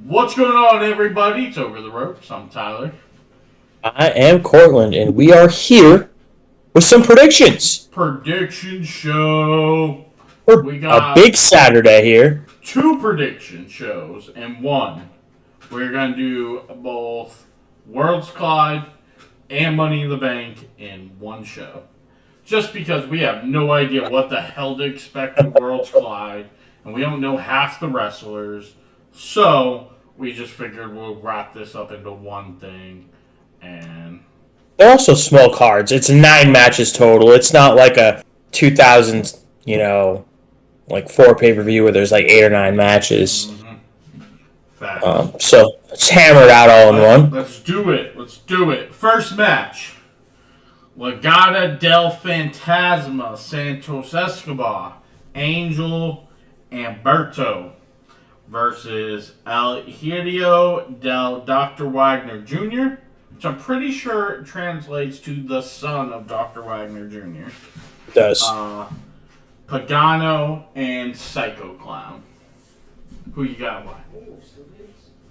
What's going on, everybody? It's Over the Ropes. I'm Tyler. I am Cortland, and we are here with some predictions Prediction show. for We a got big Saturday here. two prediction shows and one. We're going to do both Worlds Collide and Money in the Bank in one show. Just because we have no idea what the hell to expect with Worlds Collide, and we don't know half the wrestlers. So, we just figured we'll wrap this up into one thing and They're also small cards. It's 9 matches total. It's not like a 2000, like 4 pay-per-view where there's like 8 or 9 matches. facts. So let's hammer it out all in one. Let's do it. Let's do it. First match. Legata del Fantasma Santos Escobar, Angel Amberto versus El Hirio del Dr. Wagner Jr., which I'm pretty sure translates to the son of Dr. Wagner Jr. It does. Pagano and Psycho Clown. Who you got? Why?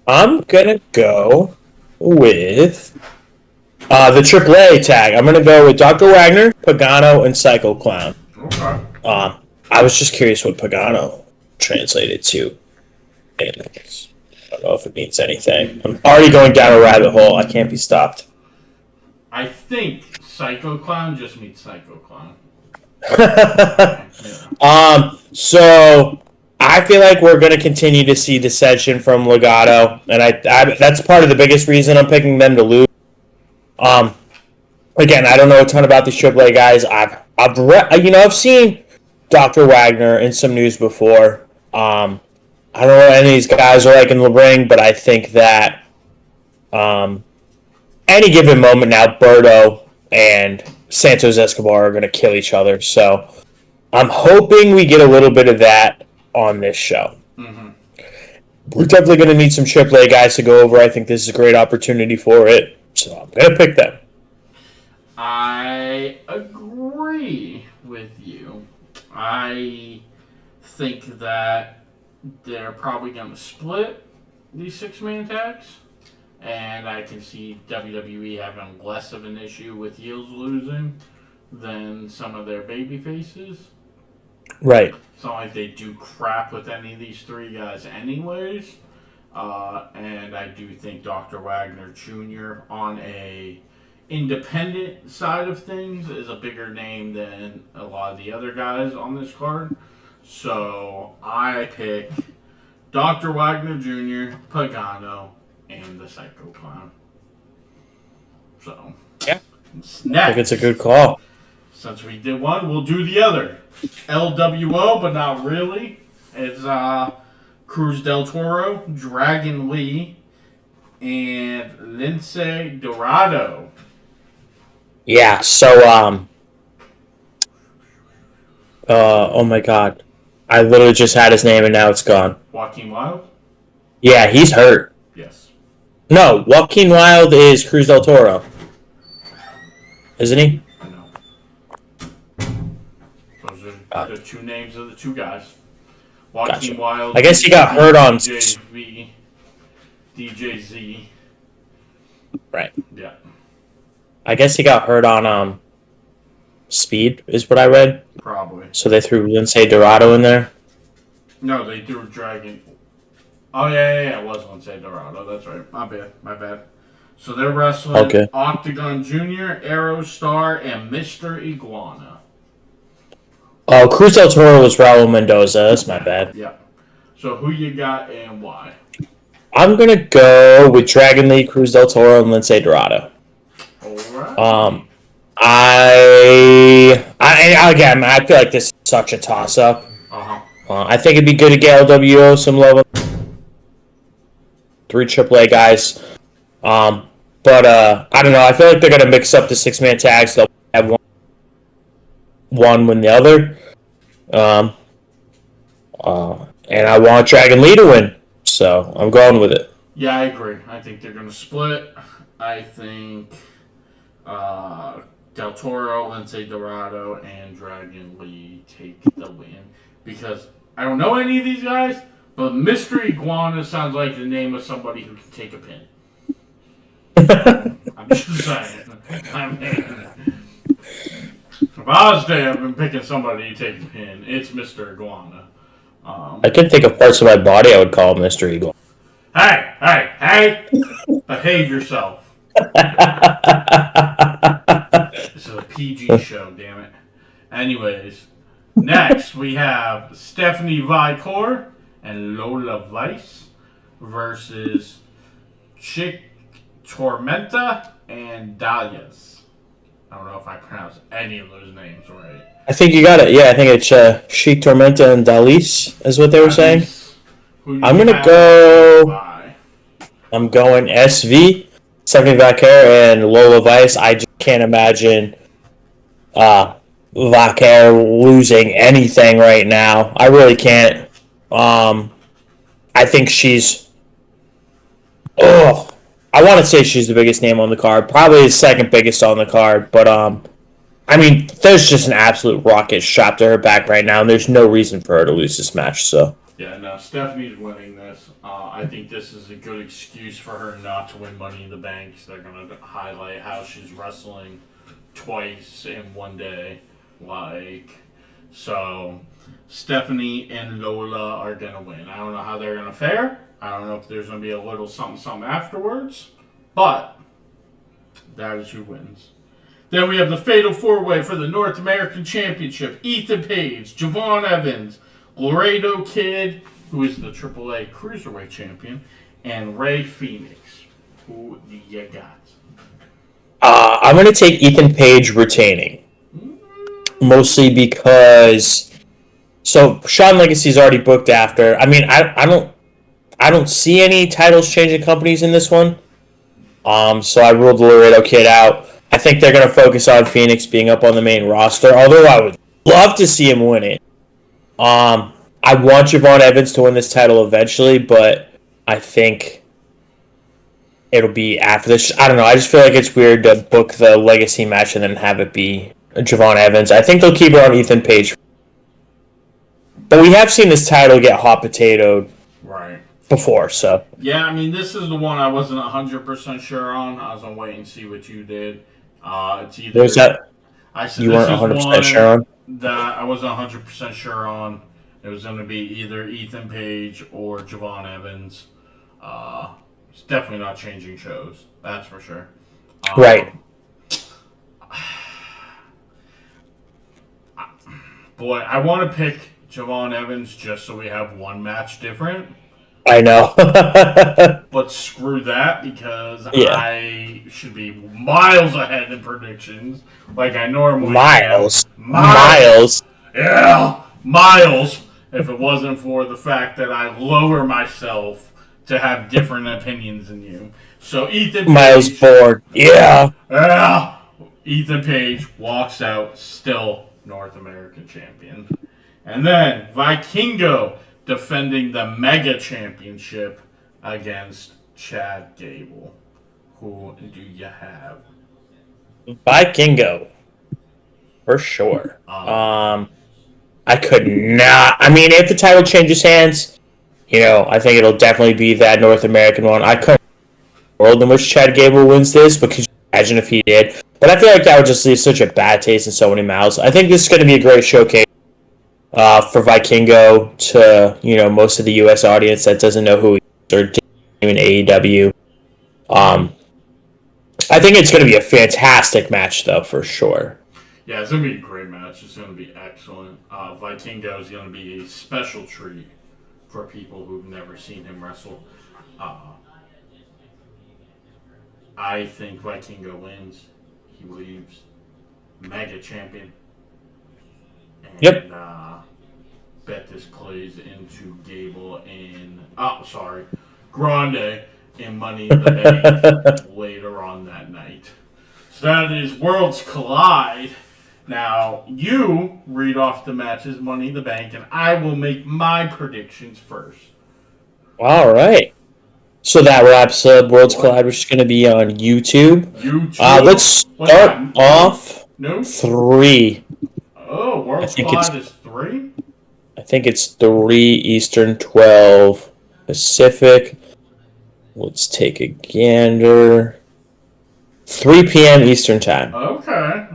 I'm gonna go with the AAA tag. I'm gonna go with Dr. Wagner, Pagano, and Psycho Clown. Okay. I was just curious what Pagano translated to. I don't know if it means anything. I'm already going down a rabbit hole. I can't be stopped. I think Psycho Clown just means Psycho Clown. Yeah. So I feel like we're going to continue to see dissension from Legato, and I that's part of the biggest reason I'm picking them to lose. Again, I don't know a ton about these AAA guys. I've seen Dr. Wagner in some news before. I don't know what any of these guys are like in the ring, but I think that any given moment now, Berto and Santos Escobar are going to kill each other. So I'm hoping we get a little bit of that on this show. Mm-hmm. We're definitely going to need some AAA guys to go over. I think this is a great opportunity for it. So I'm going to pick them. I agree with you. I think that they're probably going to split these six-man tags. And I can see WWE having less of an issue with heels losing than some of their baby faces. Right. It's not like they do crap with any of these three guys anyways. And I do think Dr. Wagner Jr. on a independent side of things is a bigger name than a lot of the other guys on this card. So I pick Dr. Wagner Jr., Pagano, and the Psycho Clown. So, Yeah. next. I think it's a good call. Since we did one, we'll do the other. LWO, but not really. It's Cruz del Toro, Dragon Lee, and Lince Dorado. Yeah, so, oh my god. I literally just had his name and now it's gone. Joaquin Wild? Yeah, he's hurt. Yes. No, Joaquin Wild is Cruz del Toro. Isn't he? I know. Those are the two names of the two guys. Joaquin Gotcha. Wild. I guess he got hurt on... DJZ. Right. Yeah. I guess he got hurt on, Speed, is what I read. Probably. So they threw Lince Dorado in there. No, they threw Dragon. Oh, yeah, it was Lince Dorado. That's right. My bad. So they're wrestling Octagon Jr., Aerostar, and Mr. Iguana. Oh, Cruz del Toro was Raul Mendoza. That's my bad. Yeah. So who you got and why? I'm going to go with Dragon Lee, Cruz del Toro, and Lince Dorado. Alright. Again, I feel like this is such a toss-up. Uh-huh. I think it'd be good to get LWO some love. 3 AAA guys. But I don't know. I feel like they're going to mix up the 6-man tags. They'll have one win the other. And I want Dragon Lee to win. So I'm going with it. Yeah, I agree. I think they're going to split. I think Del Toro, Lince Dorado, and Dragon Lee take the win. Because I don't know any of these guys, But Mystery Iguana sounds like the name of somebody who can take a pin. I'm just saying. I mean, if I was there, I've been picking somebody to take a pin. It's Mr. Iguana. I could think of parts of my body I would call Mystery Iguana. Hey! Behave yourself. This is a PG show, damn it. Anyways, next we have Stephanie Vicor and Lola Vice versus Chick Tormenta and Dalias. I don't know if I pronounced any of those names right. I think you got it. Yeah, I think it's Sheik Tormenta and Dalis is what they were saying. I'm gonna go. I'm going SV, Stephanie Vicor, and Lola Vice. I just can't imagine Vicor losing anything right now. I really can't. I think she's. Oh, I want to say she's the biggest name on the card. Probably the second biggest on the card, but I mean, there's just an absolute rocket strapped to her back right now, and there's no reason for her to lose this match. So. Yeah, no, Stephanie's winning this. I think this is a good excuse for her not to win Money in the Bank. They're going to highlight how she's wrestling twice in one day. So Stephanie and Lola are going to win. I don't know how they're going to fare. I don't know if there's going to be a little something afterwards. But that is who wins. Then we have the Fatal 4-Way for the North American Championship. Ethan Page, Javon Evans, Laredo Kid, who is the AAA Cruiserweight Champion, and Ray Phoenix. Who do you got? I'm going to take Ethan Page retaining. Mostly because... So, Sean Legacy's already booked after. I mean, I don't see any titles changing companies in this one. So I ruled the Laredo Kid out. I think they're going to focus on Phoenix being up on the main roster, although I would love to see him win it. I want Javon Evans to win this title eventually, but I think it'll be after this. I don't know. I just feel like it's weird to book the Legacy match and then have it be Javon Evans. I think they'll keep it on Ethan Page. But we have seen this title get hot potatoed before, so. Yeah, I mean, this is the one I wasn't 100% sure on. I was going to wait and see what you did. It's either... What was that? I said you weren't 100% sure on? That I wasn't 100% sure on. It was going to be either Ethan Page or Javon Evans. It's definitely not changing shows. That's for sure. Right. Boy, I want to pick Javon Evans just so we have one match different. I know. But screw that because I should be miles ahead in predictions like I normally Miles. am. Miles. Yeah, miles. If it wasn't for the fact that I lower myself to have different opinions than you. So Ethan Page... Miles bored. Yeah. Ethan Page walks out still North American champion. And then Vikingo defending the Mega Championship against Chad Gable. Who do you have? Vikingo. For sure. I could not. I mean, if the title changes hands, I think it'll definitely be that North American one. I couldn't world in which Chad Gable wins this, but could you imagine if he did? But I feel like that would just leave such a bad taste in so many mouths. I think this is going to be a great showcase for Vikingo to, most of the U.S. audience that doesn't know who he is or even AEW. I think it's going to be a fantastic match, though, for sure. Yeah, it's going to be a great match. It's going to be excellent. Vikingo is going to be a special treat for people who've never seen him wrestle. I think Vikingo wins. He leaves Mega Champion. And, bet this plays into Gable and... Grande in Money in the Bank later on that night. So that is Worlds Collide. Now, you read off the matches, Money in the Bank, and I will make my predictions first. All right. So that wraps up Worlds Collide, which is going to be on YouTube. Let's start off 3. Oh, Worlds Collide is 3? I think it's 3 Eastern, 12 Pacific. Let's take a gander. 3 p.m. Eastern time. Okay.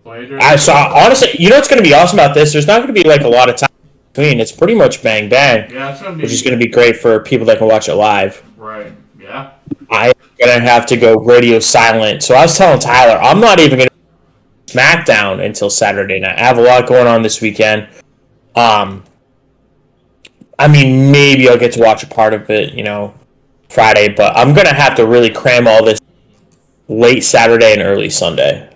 Later. I saw. Honestly, you know what's going to be awesome about this? There's not going to be like a lot of time between. It's pretty much bang bang, Yeah, it's gonna be. which is going to be great for people that can watch it live. Right. Yeah. I'm going to have to go radio silent. So I was telling Tyler, I'm not even going to SmackDown until Saturday night. I have a lot going on this weekend. I mean, maybe I'll get to watch a part of it, Friday, but I'm going to have to really cram all this late Saturday and early Sunday.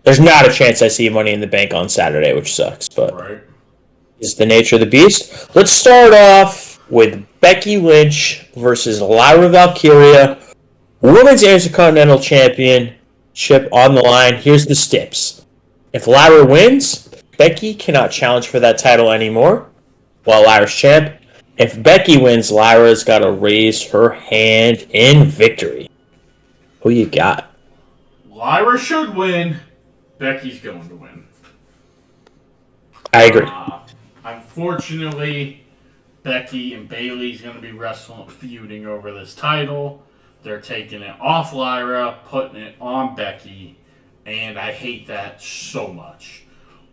There's not a chance I see Money in the Bank on Saturday, which sucks, but Right. is the nature of the beast. Let's start off with Becky Lynch versus Lyra Valkyria, Women's Intercontinental Championship on the line. Here's the steps. If Lyra wins, Becky cannot challenge for that title anymore, while Lyra's champ. If Becky wins, Lyra's got to raise her hand in victory. Who you got? Lyra should win. Becky's going to win. I agree. Unfortunately, Becky and Bayley's going to be feuding over this title. They're taking it off Lyra, putting it on Becky, and I hate that so much.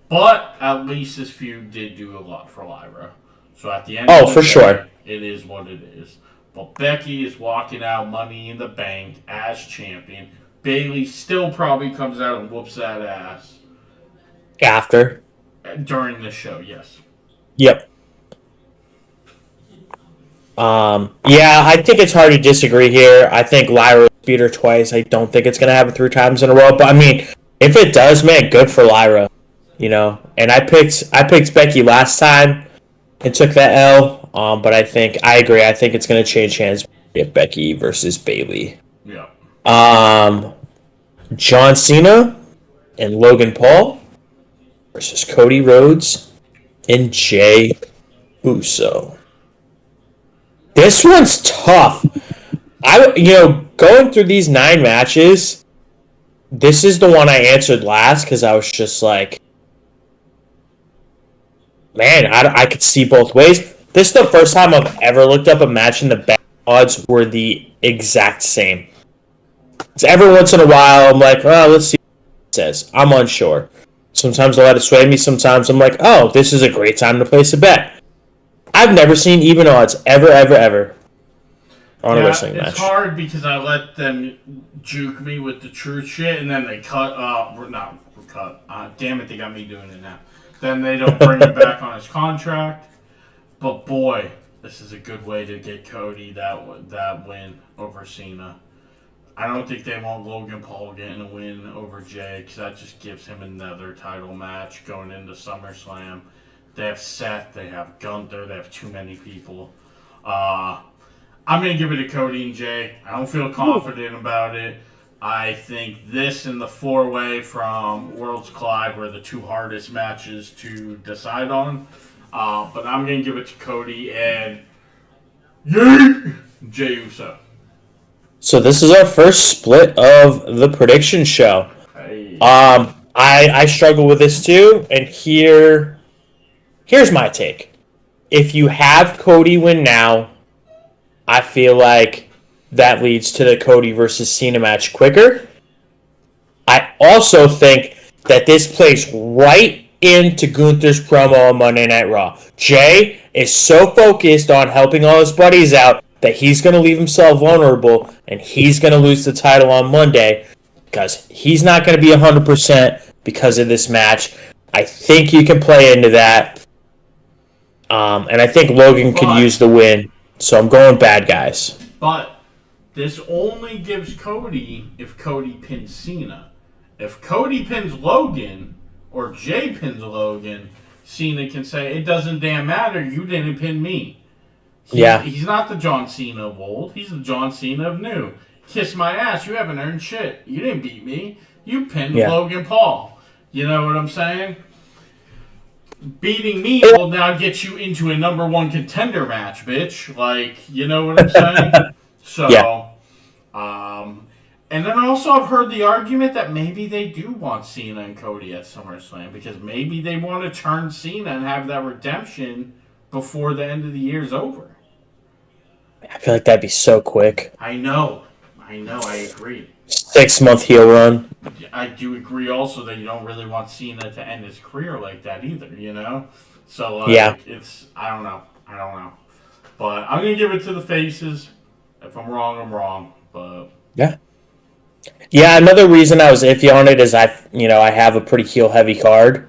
But at least this feud did do a lot for Lyra. So at the end of the for day, sure. it is what it is. But Becky is walking out Money in the Bank as champion. Bayley still probably comes out and whoops that ass. After? During the show, yes. Yep. Yeah, I think it's hard to disagree here. I think Lyra beat her twice. I don't think it's going to happen 3 times in a row. But, I mean, if it does, man, good for Lyra. And I picked Becky last time and took that L. But I agree. I think it's going to change hands if Becky versus Bayley. Yeah. John Cena and Logan Paul versus Cody Rhodes and Jey Uso. This one's tough. Going through these 9 matches, this is the one I answered last because I was just like, man, I could see both ways. This is the first time I've ever looked up a match and the bet odds were the exact same. So every once in a while, I'm like, oh, let's see what it says. I'm unsure. Sometimes I'll let it sway me. Sometimes I'm like, oh, this is a great time to place a bet. I've never seen even odds ever on a wrestling match. It's hard because I let them juke me with the truth shit, and then they damn it, they got me doing it now. Then they don't bring him back on his contract. But boy, this is a good way to get Cody that win over Cena. I don't think they want Logan Paul getting a win over Jey because that just gives him another title match going into SummerSlam. They have Seth, they have Gunther, they have too many people. I'm going to give it to Cody and Jey. I don't feel confident about it. I think this and the 4-way from Worlds Collide were the 2 hardest matches to decide on. But I'm going to give it to Cody and Jey Uso. So this is our first split of the prediction show. Hey. I struggle with this too, and here's my take. If you have Cody win now, I feel like that leads to the Cody versus Cena match quicker. I also think that this plays right into Gunther's promo on Monday Night Raw. Jey is so focused on helping all his buddies out that he's going to leave himself vulnerable and he's going to lose the title on Monday because he's not going to be 100% because of this match. I think you can play into that. And I think Logan could use the win. So I'm going bad guys. But this only gives Cody if Cody pins Cena. If Cody pins Logan or Jey pins Logan, Cena can say, it doesn't damn matter, you didn't pin me. He's not the John Cena of old. He's the John Cena of new. Kiss my ass. You haven't earned shit. You didn't beat me. You pinned Logan Paul. You know what I'm saying? Beating me will now get you into a number 1 contender match, bitch. Like, you know what I'm saying? So, And then also I've heard the argument that maybe they do want Cena and Cody at SummerSlam because maybe they want to turn Cena and have that redemption before the end of the year's over. I feel like that'd be so quick. I know, I agree. 6-month heel run. I do agree also that you don't really want Cena to end his career like that either, you know? So, Yeah. it's, I don't know. But I'm going to give it to the faces. If I'm wrong, I'm wrong. But Yeah. Yeah, another reason I was iffy on it is I have a pretty heel heavy card,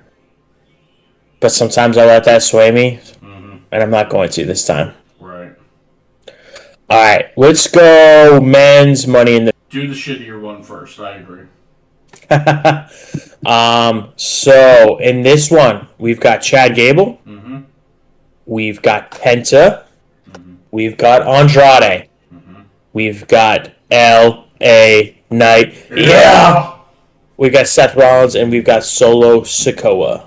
but sometimes I let that sway me, and I'm not going to this time. Right. All right, let's go men's Money in the. Do the shittier one first. I agree. So in this one, we've got Chad Gable, Mm-hmm. we've got Penta, Mm-hmm. we've got Andrade, Mm-hmm. we've got L.A. Knight, yeah! We've got Seth Rollins, and we've got Solo Sikoa.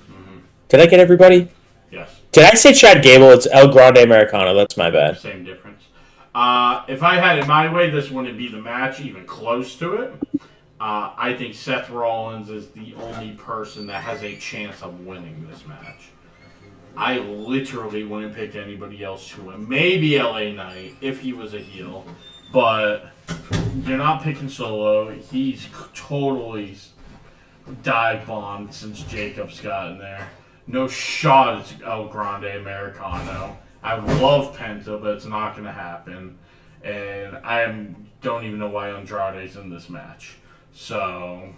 Mm-hmm. Did I get everybody? Yes. Did I say Chad Gable? It's El Grande Americano. That's my bad. Same difference. If I had it my way, this wouldn't be the match even close to it. I think Seth Rollins is the only person that has a chance of winning this match. I literally wouldn't pick anybody else to win. Maybe LA Knight if he was a heel, but you're not picking Solo. He's totally dive bombed since Jacobs got in there. No shot it's El Grande Americano. I love Penta, but it's not going to happen. And don't even know why Andrade's in this match. So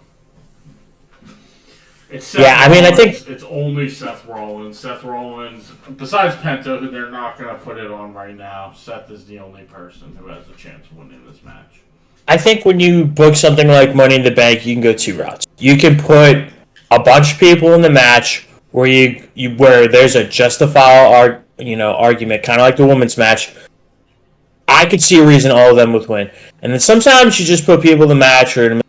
it's Seth Yeah, I mean, I Rollins. think- It's only Seth Rollins. Seth Rollins, besides Penta, who they're not going to put it on right now, Seth is the only person who has a chance of winning this match. I think when you book something like Money in the Bank, you can go two routes. You can put a bunch of people in the match where where there's a justifiable argument, kind of like the women's match. I could see a reason all of them would win, and then sometimes you just put people in the match, or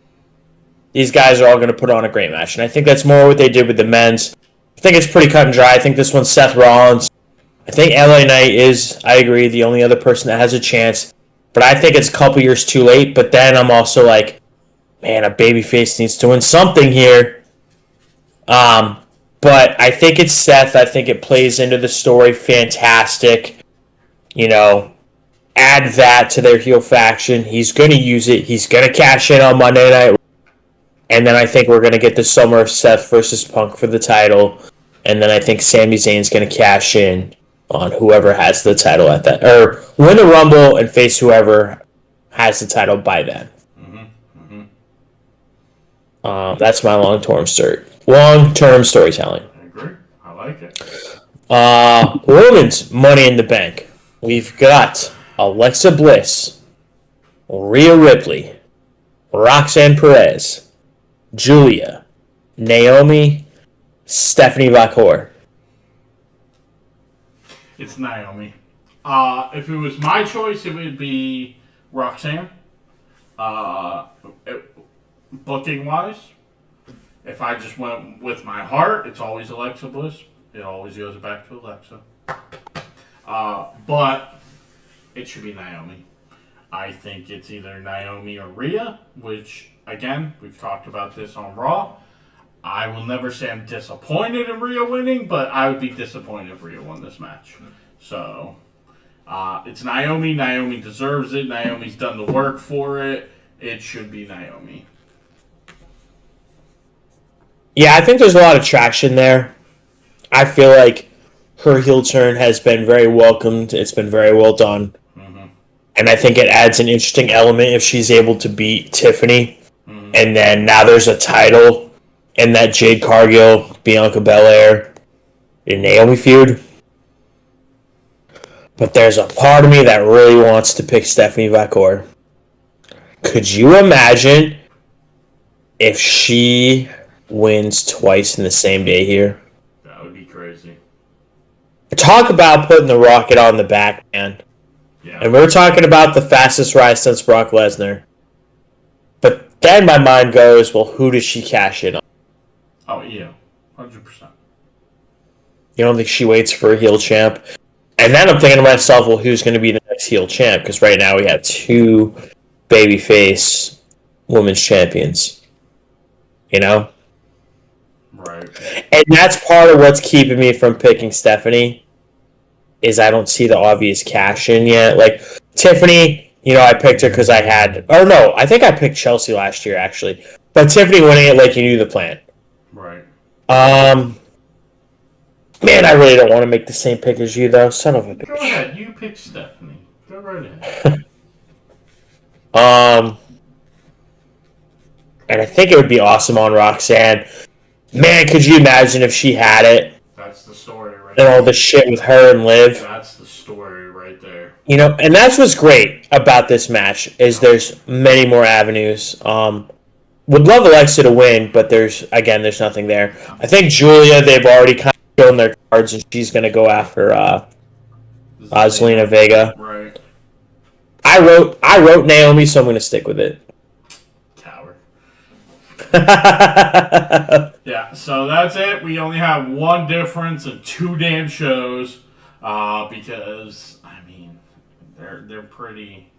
these guys are all going to put on a great match, and I think that's more what they did with the men's. I think it's pretty cut and dry. I think this one's Seth Rollins. I think LA Knight is, I agree, the only other person that has a chance. But I think it's a couple years too late. But then I'm also like, man, a babyface needs to win something here. But I think it's Seth. I think it plays into the story fantastic. Add that to their heel faction. He's going to use it. He's going to cash in on Monday Night. And then I think we're going to get the Summer of Seth versus Punk for the title. And then I think Sami Zayn's going to cash in on whoever has the title at that. Or win the Rumble and face whoever has the title by then. That's my long-term storytelling. I agree. I like it. Women's Money in the Bank. We've got Alexa Bliss, Rhea Ripley, Roxanne Perez, Julia, Naomi, Stephanie Vacour. It's Naomi. If it was my choice, it would be Roxanne. Booking wise, if I just went with my heart, it's always Alexa Bliss. It always goes back to Alexa. But it should be Naomi. I think it's either Naomi or Rhea, which, again, we've talked about this on Raw. I will never say I'm disappointed in Rhea winning, but I would be disappointed if Rhea won this match. So, it's Naomi. Naomi deserves it. Naomi's done the work for it. It should be Naomi. Yeah, I think there's a lot of traction there. I feel like her heel turn has been very welcomed. It's been very well done. And I think it adds an interesting element if she's able to beat Tiffany. And then now there's a title in that Jade Cargill, Bianca Belair, and Naomi feud. But there's a part of me that really wants to pick Stephanie Vacour. Could you imagine if she wins twice in the same day here? That would be crazy. Talk about putting the rocket on the back, man. Yeah. And we're talking about the fastest rise since Brock Lesnar. But then my mind goes, well, who does she cash in on? Oh, yeah. 100%. You don't think she waits for a heel champ? And then I'm thinking to myself, well, who's going to be the next heel champ? Because right now we have two babyface women's champions. You know? Right. And that's part of what's keeping me from picking Stephanie is I don't see the obvious cash in yet. Like Tiffany, I picked her because I think I picked Chelsea last year actually. But Tiffany winning it like you knew the plan. Right. Um, Man, I really don't want to make the same pick as you though. Son of a Go bitch. ahead. You pick Stephanie. Go right ahead. Um, and I think it would be awesome on Roxanne. Man, could you imagine if she had it That's the story right and all there. the shit with her and Liv? That's the story right there. And that's what's great about this match is there's many more avenues. Would love Alexa to win, but there's nothing there. I think Julia, they've already kind of shown their cards, and she's going to go after Zelina Vega. Right. I wrote Naomi, so I'm going to stick with it. Coward. Yeah, so that's it. We only have one difference in 2 damn shows, because I mean, they're pretty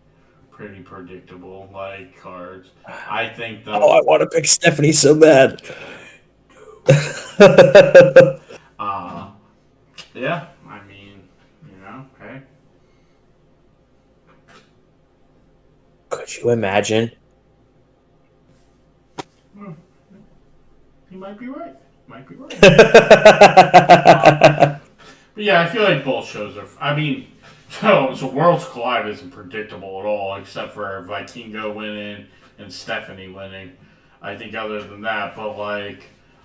predictable like cards. I think though. I want to pick Stephanie so bad. Yeah, I mean, hey. Could you imagine? He might be right. But yeah, I feel like both shows are. I mean, so Worlds Collide isn't predictable at all, except for Vikingo winning and Stephanie winning. I think other than that, but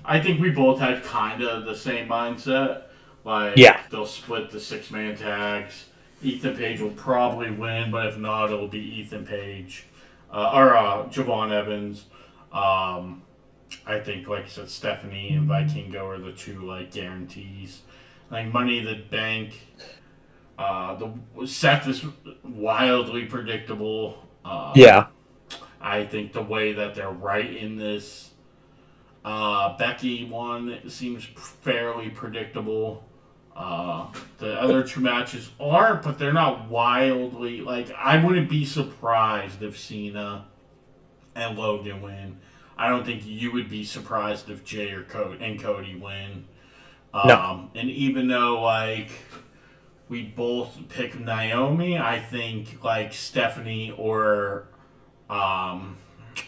I think we both had kind of the same mindset. Yeah. They'll split the 6-man tags. Ethan Page will probably win, but if not, it'll be Ethan Page or Javon Evans. I think, like I said, Stephanie and Vikingo are the 2 guarantees. Money in the Bank. The Seth is wildly predictable. Yeah. I think the way that they're writing this Becky one seems fairly predictable. The other 2 matches aren't, but they're not wildly. I wouldn't be surprised if Cena and Logan win. I don't think you would be surprised if Jay or Cody win. No. And even though we both pick Naomi, I think Stephanie or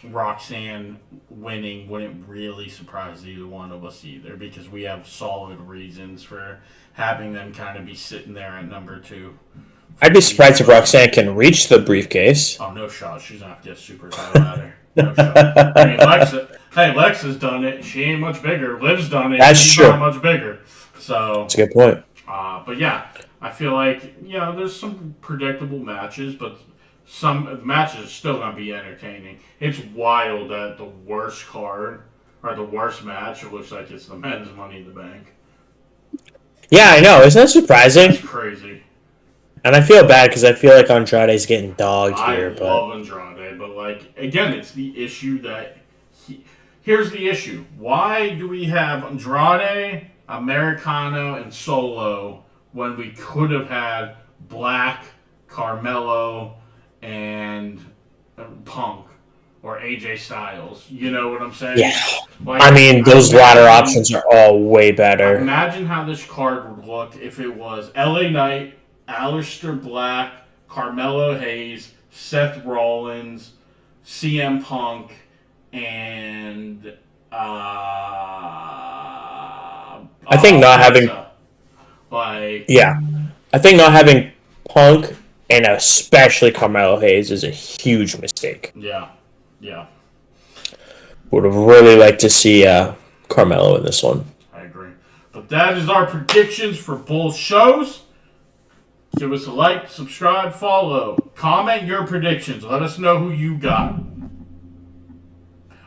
Roxanne winning wouldn't really surprise either one of us either, because we have solid reasons for having them kind of be sitting there at number 2. I'd be surprised if Roxanne can reach the briefcase. Oh, no shot. She's going to have to get super title ladder. No shot. I mean, Lexa's done it. She ain't much bigger. Liv's done it. That's She's true. not much bigger. So. That's a good point. But yeah, I feel like, there's some predictable matches, but some matches are still going to be entertaining. It's wild that the worst card, or the worst match, it looks like it's the men's Money in the Bank. Yeah, I know. Isn't that surprising? It's crazy. And I feel bad because I feel like Andrade's getting dogged here. I love Andrade, but again, it's the issue that here's the issue. Why do we have Andrade, Americano, and Solo when we could have had Black, Carmelo, and Punk or AJ Styles? You know what I'm saying? Yeah. I mean, those latter options are all way better. Imagine how this card would look if it was LA Knight, Aleister Black, Carmelo Hayes, Seth Rollins, CM Punk, and I think not having I think not having Punk and especially Carmelo Hayes is a huge mistake. Yeah. Would have really liked to see Carmelo in this one. I agree. But that is our predictions for both shows. Give us a like, subscribe, follow. Comment your predictions. Let us know who you got.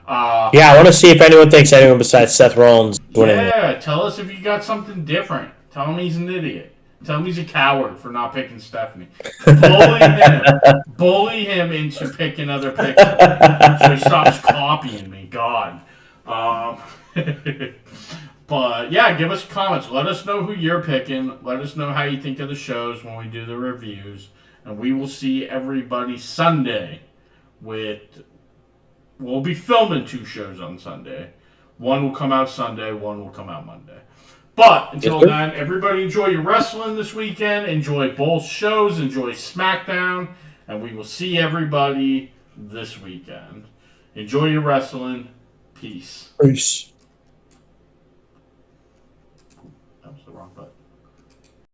I want to see if anyone thinks anyone besides Seth Rollins winning. Yeah, tell us if you got something different. Tell him he's an idiot. Tell him he's a coward for not picking Stephanie. Bully him into picking other picks so he stops copying me. God. But yeah, give us comments. Let us know who you're picking. Let us know how you think of the shows when we do the reviews. And we will see everybody Sunday with we'll be filming 2 shows on Sunday. One will come out Sunday, one will come out Monday. But until then, everybody enjoy your wrestling this weekend. Enjoy both shows. Enjoy SmackDown. And we will see everybody this weekend. Enjoy your wrestling. Peace. Peace. That was the wrong button.